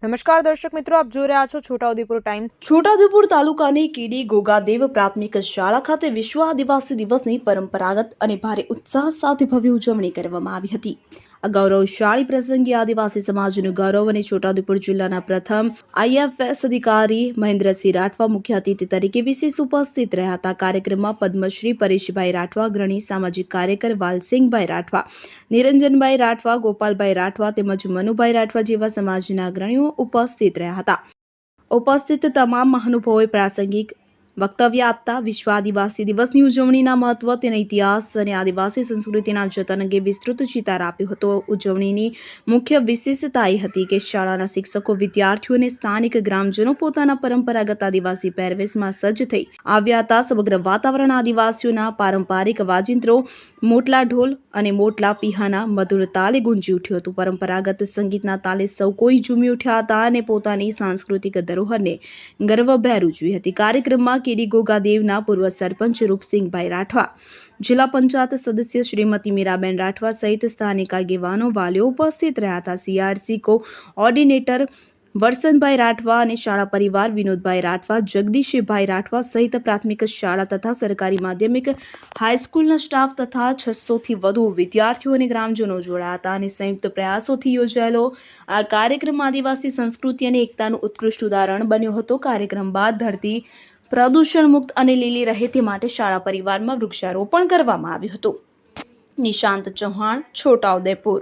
નમસ્કાર દર્શક મિત્રો, આપ જોઈ રહ્યા છો છોટાઉદેપુર ટાઈમ્સ। છોટાઉદેપુર તાલુકાની કેડી ગોગાદેવ પ્રાથમિક શાળા ખાતે વિશ્વ આદિવાસી દિવસની પરંપરાગત અને ભારે ઉત્સાહ સાથે ભવ્ય ઉજવણી કરવામાં આવી હતી। આ ગૌરવશાળી પ્રસંગે આદિવાસી સમાજનું ગૌરવ અને છોટાઉદેપુર જિલ્લાના પ્રથમ IFS અધિકારી મહેન્દ્રસિંહ રાઠવા મુખ્ય અતિથિ તરીકે વિશેષ ઉપસ્થિત રહ્યા હતા। કાર્યક્રમમાં પદ્મશ્રી પરેશભાઈ રાઠવા, અગ્રણી સામાજિક કાર્યકર વાલસિંહભાઈ રાઠવા, નિરંજનભાઈ રાઠવા, ગોપાલભાઈ રાઠવા તેમજ મનુભાઈ રાઠવા જેવા સમાજના અગ્રણીઓ ઉપસ્થિત રહ્યા હતા। ઉપસ્થિત તમામ મહાનુભાવોએ પ્રાસંગિક વક્તવ્ય આપતા વિશ્વ આદિવાસી દિવસની ઉજવણીના મહત્વ, તેના ઇતિહાસ અને આદિવાસી સંસ્કૃતિના જતન અંગે વિસ્તૃત ચિતાર આપ્યો હતો। ઉજવણીની મુખ્ય વિશેષતા એ હતી કે શાળાના શિક્ષકો, વિદ્યાર્થીઓ અને સ્થાનિક ગ્રામજનો પોતાના પરંપરાગત આદિવાસી પહેરવેશમાં સજ્જ થઈ આવ્યા હતા। સમગ્ર વાતાવરણ આદિવાસીઓના પારંપરિક વાજિંત્રો, મોટલા ઢોલ અને મોટલા પીહાના મધુર તાલે ગુંજી ઉઠ્યું હતું। પરંપરાગત સંગીતના તાલે સૌ કોઈ ઝૂમી ઉઠ્યા હતા અને પોતાની સાંસ્કૃતિક ધરોહરને ગર્વભેર ઉજવી હતી। કાર્યક્રમમાં કેડી ગોગાદેવના પૂર્વ સરપંચ રૂપસિંહભાઈ રાઠવા, જિલ્લા પંચાયત સદસ્ય શ્રીમતી મીરાબેન રાઠવા સહિત સ્થાનિક આગેવાનો, વાલીઓ ઉપસ્થિત રહ્યા હતા। CRC કોઓર્ડિનેટર વરસનભાઈ રાઠવા અને શાળા પરિવાર વિનોદભાઈ રાઠવા, જગદીશભાઈ રાઠવા સહિત પ્રાથમિક શાળા તથા સરકારી માધ્યમિક હાઈસ્કૂલના સ્ટાફ તથા 600થી વધુ વિદ્યાર્થીઓ અને ગ્રામજનો જોડાયા હતા અને સંયુક્ત પ્રયાસોથી યોજાયેલો આ કાર્યક્રમ આદિવાસી સંસ્કૃતિ અને એકતાનું ઉત્કૃષ્ટ ઉદાહરણ બન્યો હતો। કાર્યક્રમ બાદ ધરતી પ્રદૂષણ મુક્ત અને લીલી રહે તે માટે શાળા પરિવારમાં વૃક્ષારોપણ કરવામાં આવ્યું હતું। નિશાંત ચૌહાણ, છોટાઉદેપુર।